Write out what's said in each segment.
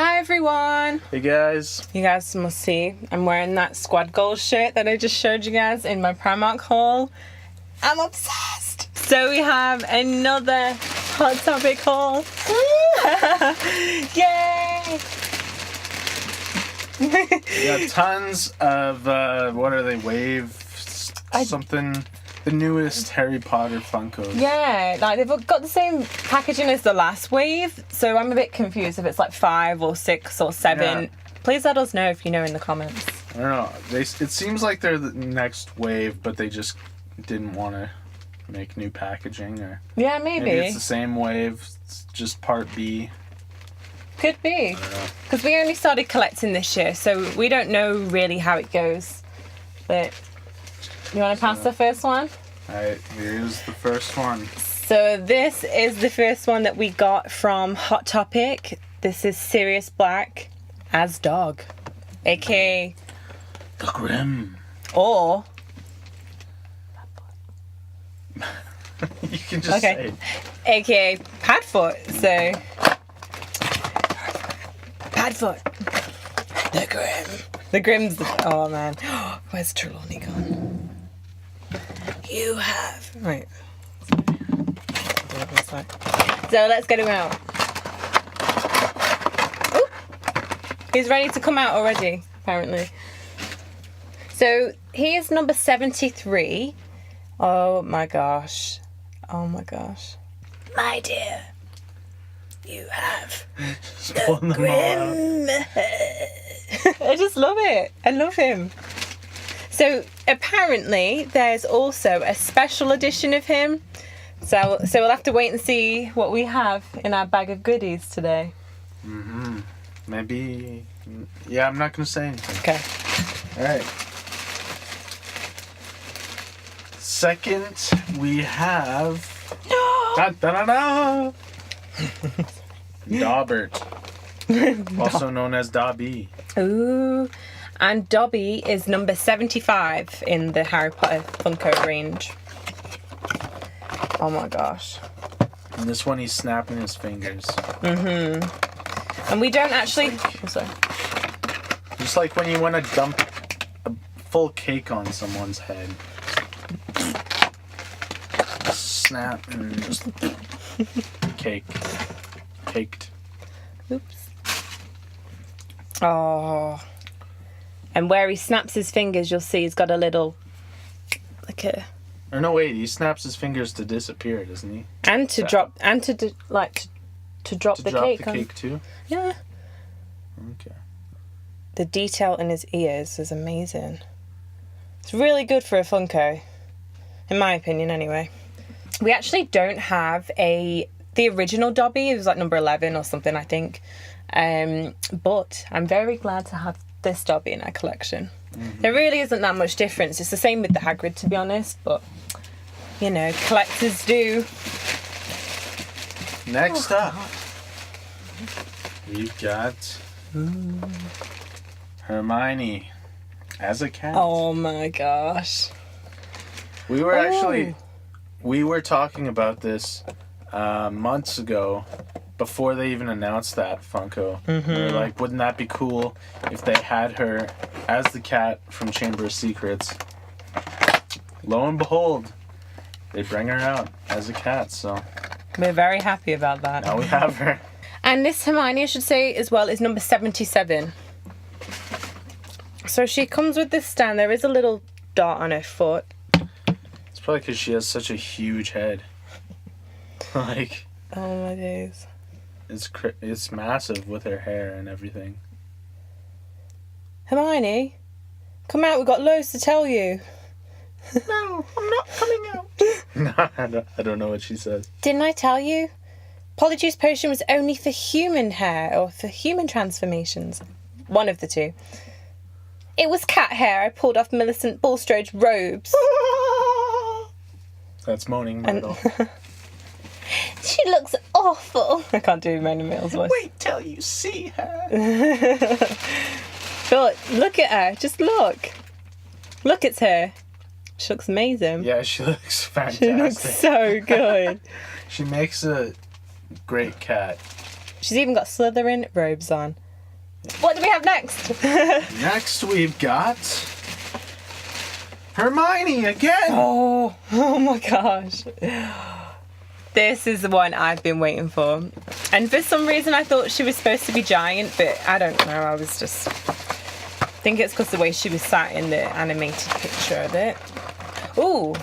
Hi everyone! Hey guys! You guys must see I'm wearing that Squad Goals shirt that I just showed you guys in my Primark haul. I'm obsessed! So we have another Hot Topic haul. Yay! We got tons of, what are they, something, the newest Harry Potter Funkos. Yeah, like they've got the same packaging as the last wave, so I'm a bit confused if it's like 5 or 6 or 7. Yeah. Please let us know if you know in the comments. I don't know. It seems like they're the next wave, but they just didn't want to make new packaging. Or yeah, maybe it's the same wave, it's just part B. Could be. Because we only started collecting this year, so we don't know really how it goes. But you want to pass the first one? Alright, here's the first one. So this is the first one that we got from Hot Topic. This is Sirius Black as Dog, aka the Grim. Or you can just say it. Aka Padfoot. So Padfoot. The Grim. The Grim's oh man. Where's Trelawney gone? You have right. So let's get him out. Ooh. He's ready to come out already, apparently. So he is number 73. Oh my gosh. Oh my gosh. My dear, you have the Grim. I just love it. I love him. So apparently there's also a special edition of him. So we'll have to wait and see what we have in our bag of goodies today. Maybe. Yeah, I'm not going to say anything. Okay. Alright. Second, we have Daubert, also known as Dobby. Ooh, and Dobby is number 75 in the Harry Potter Funko range. Oh my gosh. And this one, he's snapping his fingers. And we don't actually. Sorry. Just like when you want to dump a full cake on someone's head. Snap and just caked. Oops. Oh. And where he snaps his fingers, you'll see he's got a little, like a. Or no, wait, he snaps his fingers to disappear, doesn't he? And to drop, and to drop the cake. To drop the cake too. Yeah. Okay. The detail in his ears is amazing. It's really good for a Funko, in my opinion, anyway. We actually don't have the original Dobby. It was like number 11 or something, I think. But I'm very glad to have this Dobby in our collection. There really isn't that much difference. It's the same with the Hagrid, to be honest, but you know, collectors do. Next up, we've got Hermione as a cat. Oh my gosh. We were talking about this months ago, before they even announced that Funko. We were like, wouldn't that be cool if they had her as the cat from Chamber of Secrets? Lo and behold, they bring her out as a cat, so we're very happy about that. now we have her. And this Hermione, I should say as well, is number 77. So she comes with this stand. There is a little dot on her foot. It's probably because she has such a huge head. Like, oh my days. It's massive with her hair and everything. Hermione, come out. We've got loads to tell you. No, I'm not coming out. No, I don't know what she says. Didn't I tell you? Polyjuice Potion was only for human hair or for human transformations. One of the two. It was cat hair I pulled off Millicent Bulstrode's robes. That's Moaning Myrtle. She looks awful. I can't do Mona Mills voice. Wait till you see her. But look at her. Just look. Look at her. She looks amazing. Yeah, she looks fantastic. She looks so good. She makes a great cat. She's even got Slytherin robes on. What do we have next? Next, we've got Hermione again. Oh my gosh. This is the one I've been waiting for. And for some reason I thought she was supposed to be giant, but I don't know. I was just... I think it's because the way she was sat in the animated picture of it. Ooh.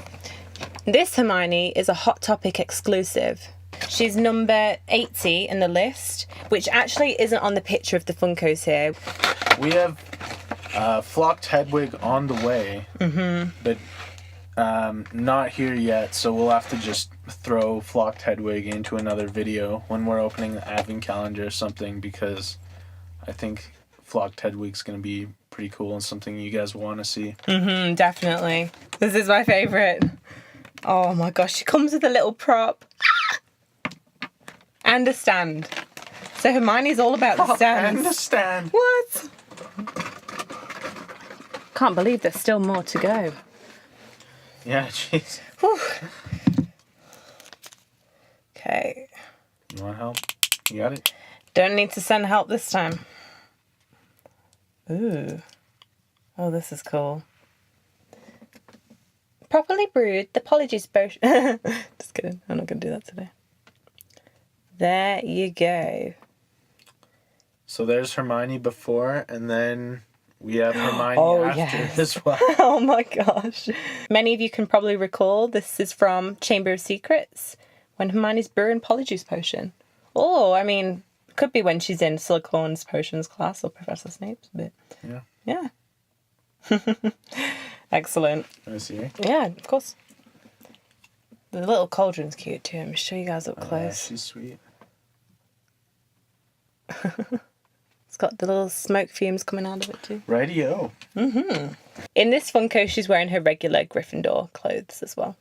This Hermione is a Hot Topic exclusive. She's number 80 in the list, which actually isn't on the picture of the Funkos here. We have Flocked Hedwig on the way, but not here yet, so we'll have to just throw Flocked Hedwig into another video when we're opening the advent calendar or something, because I think Flocked Hedwig's going to be pretty cool and something you guys want to see. Definitely. This is my favourite. Oh my gosh, she comes with a little prop. And a stand. So Hermione's all about the stands. And a stand. What? Can't believe there's still more to go. Yeah, jeez. Okay. You want help? You got it? Don't need to send help this time. Ooh. Oh, this is cool. Properly brewed, the Polyjuice potion. Just kidding. I'm not going to do that today. There you go. So there's Hermione before, and then we have Hermione after as well. Oh my gosh. Many of you can probably recall this is from Chamber of Secrets, when Hermione's brewing Polyjuice potion. Oh, I mean, could be when she's in Slughorn's potions class or Professor Snape's, but yeah. Excellent. Can I see her? Yeah, of course. The little cauldron's cute too. Let me show you guys up close. She's sweet. It's got the little smoke fumes coming out of it too. Radio. In this Funko, she's wearing her regular Gryffindor clothes as well.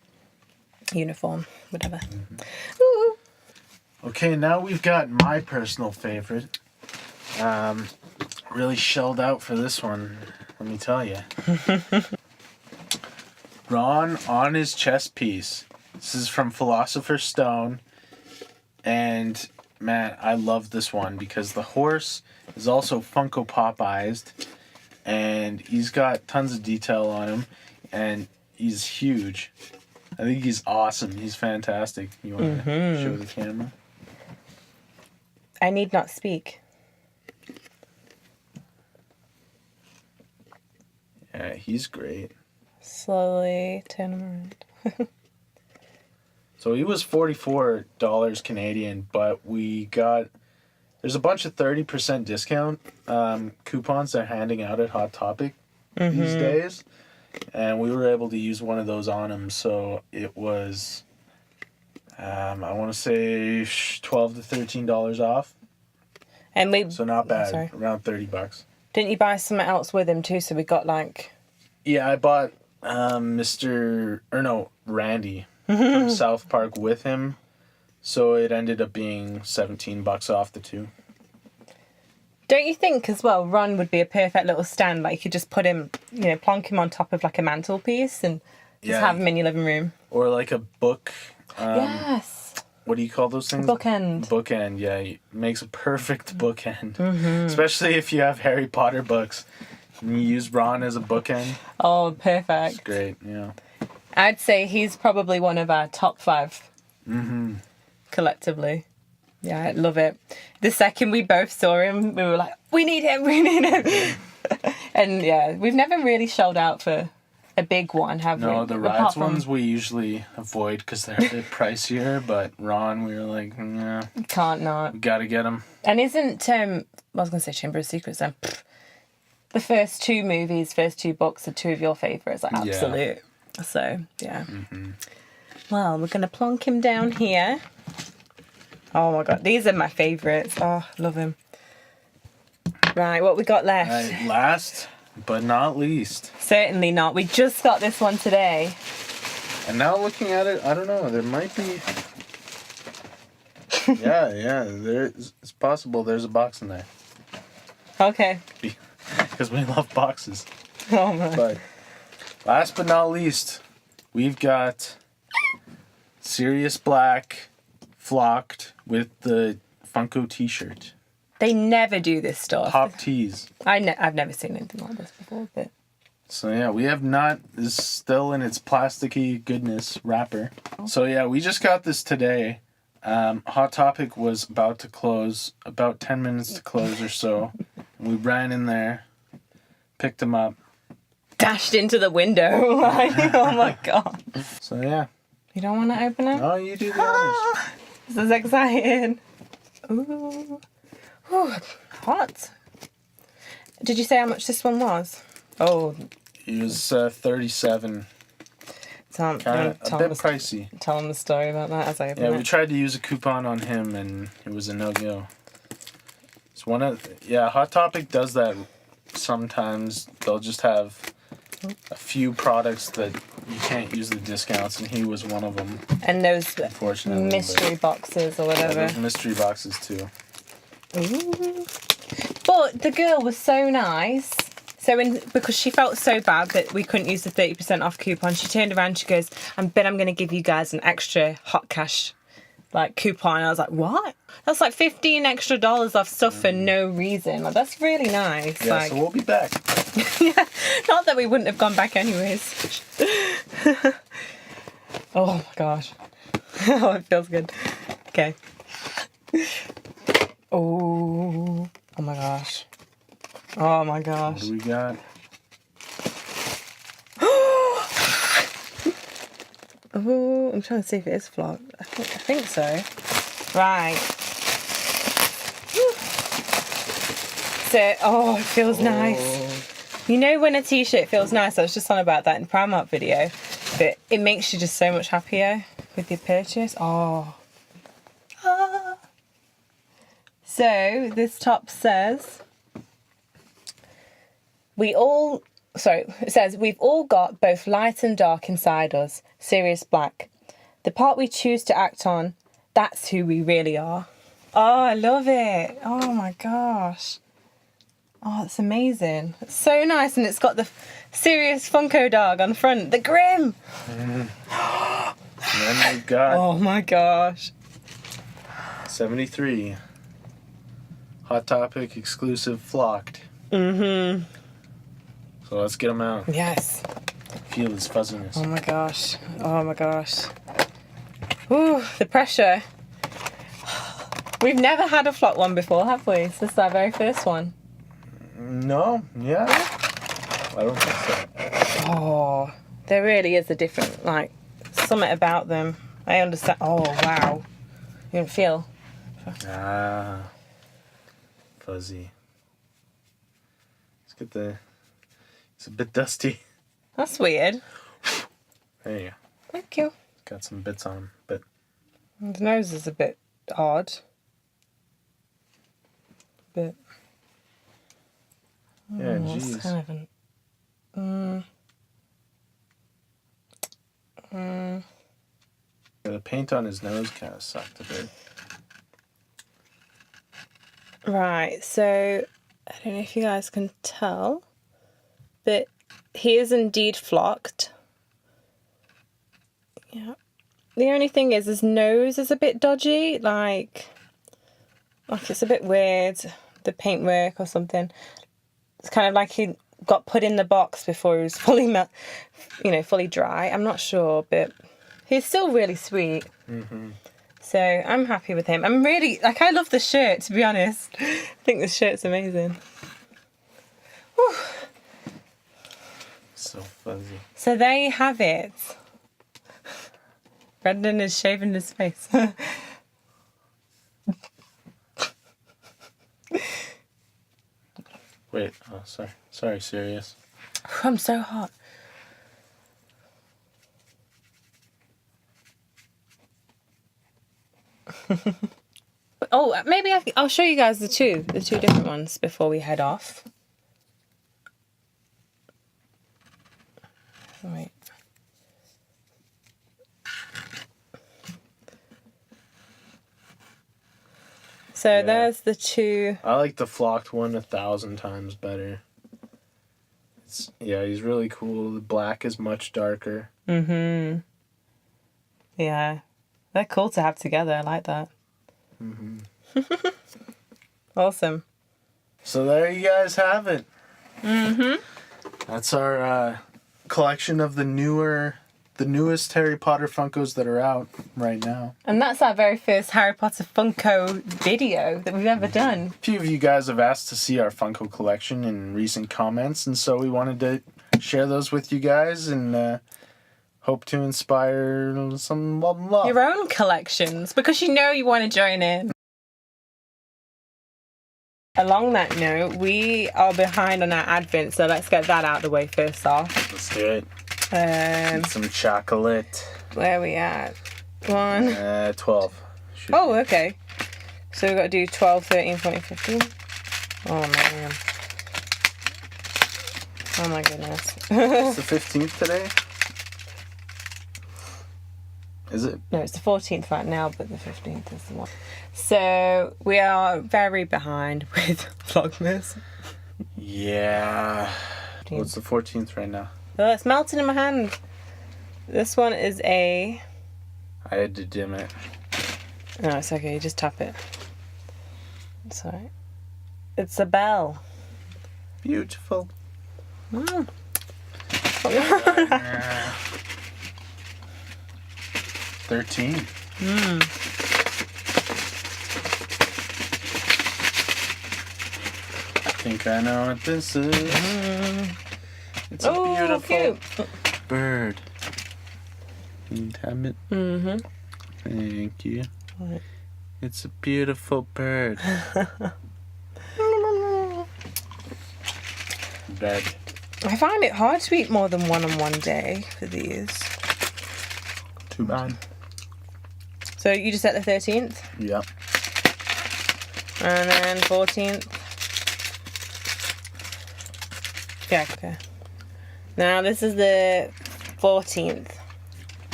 Uniform, whatever. Ooh. Okay, now we've got my personal favorite. Really shelled out for this one, let me tell you. Ron on his chess piece. This is from Philosopher's Stone. And man, I love this one because the horse is also Funko Popized. And he's got tons of detail on him. And he's huge. I think he's awesome. He's fantastic. You want to show the camera? I need not speak. Yeah, he's great. Slowly turn him around. So he was $44 Canadian, but we got... There's a bunch of 30% discount coupons they're handing out at Hot Topic these days. And we were able to use one of those on him, so it was... I want to say $12 to $13 off. And we... So not bad. Sorry. Around $30. Didn't you buy something else with him too? So we got like... Yeah, I bought Randy from South Park with him. So it ended up being $17 off the two. Don't you think as well, Ron would be a perfect little stand? Like you could just put him, plonk him on top of like a mantelpiece and just have him in your living room. Or like a book. Yes. What do you call those things? Bookend. Bookend, yeah. It makes a perfect bookend. Especially if you have Harry Potter books. And you use Ron as a bookend. Oh, perfect. It's great, yeah. I'd say he's probably one of our top 5. Collectively. Yeah, I love it. The second we both saw him, we were like, we need him. And yeah, we've never really shelled out for a big one, have we? No, the rides ones we usually avoid because they're a bit pricier, but Ron, we were like, nah. Can't not. We gotta get him. And isn't, I was going to say Chamber of Secrets then. The first 2 movies, first 2 books are 2 of your favourites, like absolute. Yeah. So, yeah. Well, we're going to plonk him down here. Oh my god, these are my favourites. Oh, love him. Right, what we got left? Right, last but not least. Certainly not. We just got this one today. And now looking at it, I don't know, there might be... it's possible there's a box in there. Okay. Because we love boxes. Oh my. But last but not least, we've got Sirius Black flocked with the Funko t-shirt. They never do this stuff. Pop teas. I've never seen anything like this before, but... So yeah, we have not. This is still in its plasticky goodness wrapper. So yeah, we just got this today. Hot Topic was about to close, about 10 minutes to close or so. We ran in there, picked them up. Dashed into the window. Like, oh my god. So yeah. You don't want to open it? Oh, you do the honors. This is exciting. Ooh. Ooh, hot. Did you say how much this one was? Oh. It was 37. Tell A bit pricey. Tell him the story about that as I open it. Yeah, we tried to use a coupon on him and it was a no-go. It's one of... Yeah, Hot Topic does that sometimes. They'll just have a few products that you can't use the discounts, and he was one of them. And those unfortunately, mystery boxes or whatever. Yeah, those mystery boxes too. Ooh. But the girl was so nice. So because she felt so bad that we couldn't use the 30% off coupon, she turned around and she goes, I bet I'm going to give you guys an extra hot cash coupon. And I was like, what? That's like $15 extra off stuff for no reason. Like, that's really nice. Yeah, so we'll be back. Yeah, not that we wouldn't have gone back anyways. Oh my gosh. Oh, it feels good. Okay. Oh my gosh. Oh my gosh. What do we got? Oh, I'm trying to see if it is vlog. I think so. Right. So, oh, it feels nice. You know when a t-shirt feels nice? I was just on about that in the Primark video. But it makes you just so much happier with your purchase. Oh. Ah. So, this top says... it says, we've all got both light and dark inside us. Sirius Black. The part we choose to act on, that's who we really are. Oh, I love it. Oh my gosh. Oh, it's amazing. It's so nice, and it's got the Sirius Funko dog on the front. The Grim. And then we've got... Oh my gosh. 73. Hot Topic exclusive flocked. Mm-hmm. So let's get them out. Yes. Feel his fuzziness. Oh my gosh. Oh my gosh. Ooh, the pressure. We've never had a flock one before, have we? This is our very first one. No, yeah. I don't think so. Oh, there really is a different, something about them. I understand. Oh, wow. You can feel. Ah. Fuzzy. Let's get the... It's a bit dusty. That's weird. There you go. Thank you. Got some bits on him, but... The nose is a bit odd. But... Yeah, it's geez. kind of an... Yeah, the paint on his nose kind of sucked a bit. Right, so... I don't know if you guys can tell, but he is indeed flocked. Yeah. The only thing is his nose is a bit dodgy, like it's a bit weird, the paintwork or something. It's kind of like he got put in the box before he was fully fully dry. I'm not sure, but he's still really sweet. Mm-hmm. So I'm happy with him. I'm really, I love the shirt, to be honest. I think this shirt's amazing. Whew. So fuzzy. So there you have it. Brendan is shaving his face. Wait, oh, sorry. Sorry, Sirius. I'm so hot. Oh, maybe I'll show you guys the two different ones before we head off. Wait. So there's the two. I like the flocked one 1,000 times better. He's really cool. The black is much darker. Mm-hmm. Yeah. They're cool to have together. I like that. Mm-hmm. Awesome. So there you guys have it. Mm-hmm. That's our collection of the newest Harry Potter Funkos that are out right now. And that's our very first Harry Potter Funko video that we've ever done. A few of you guys have asked to see our Funko collection in recent comments, and so we wanted to share those with you guys and hope to inspire some blah, blah, blah. Your own collections, because you know you want to join in. Along that note, we are behind on our Advent, so let's get that out of the way first off. Let's do it. Eat some chocolate. Where are we at? 1. 12. Oh, okay. So we've got to do 12, 13, 14, 15. Oh, man. Oh, my goodness. It's the 15th today? Is it? No, it's the 14th right now, but the 15th is the one. So we are very behind with Vlogmas. Yeah. What's the 14th right now? Oh, it's melting in my hand. This one is a... I had to dim it. No, it's okay. You just tap it. It's alright. It's a bell. Beautiful. Mm. 13. I think I know what this is. It's a beautiful cute bird. Can you tap it? Mm-hmm. Thank you. Right. It's a beautiful bird. Bed. I find it hard to eat more than one on one day for these. Too bad. So you just set the 13th? Yep. And then 14th? Yeah, okay. Now this is the 14th.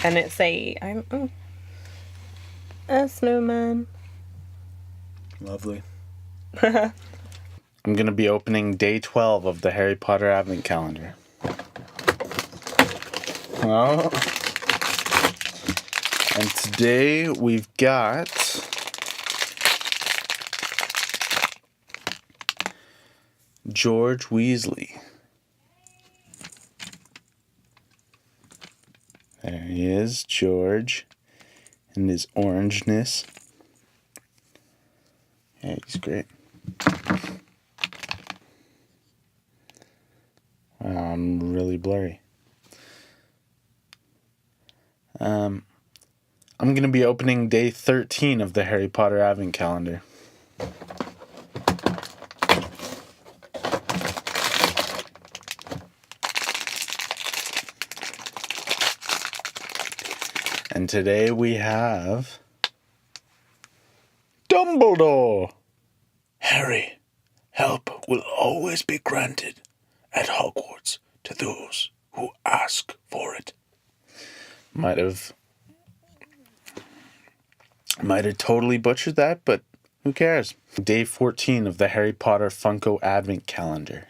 And it's a snowman. Lovely. I'm going to be opening day 12 of the Harry Potter Advent Calendar. Oh. And today we've got George Weasley. There he is, George, in his orangeness. Yeah, he's great. Wow, I'm really blurry. I'm going to be opening day 13 of the Harry Potter Advent Calendar. And today we have Dumbledore. Harry, help will always be granted at Hogwarts to those who ask for it. Might have totally butchered that, but who cares? Day 14 of the Harry Potter Funko Advent Calendar.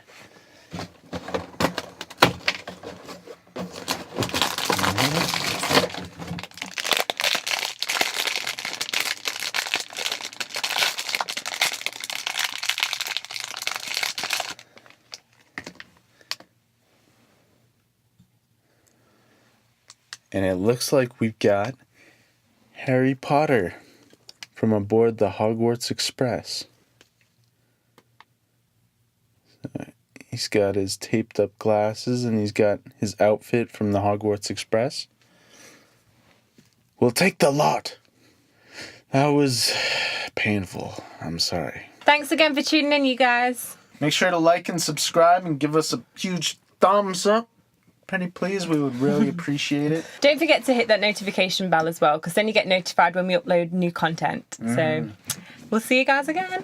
And it looks like we've got Harry Potter from aboard the Hogwarts Express. He's got his taped up glasses and he's got his outfit from the Hogwarts Express. We'll take the lot. That was painful. I'm sorry. Thanks again for tuning in, you guys. Make sure to like and subscribe and give us a huge thumbs up. Pretty please, we would really appreciate it. Don't forget to hit that notification bell as well, because then you get notified when we upload new content. So we'll see you guys again.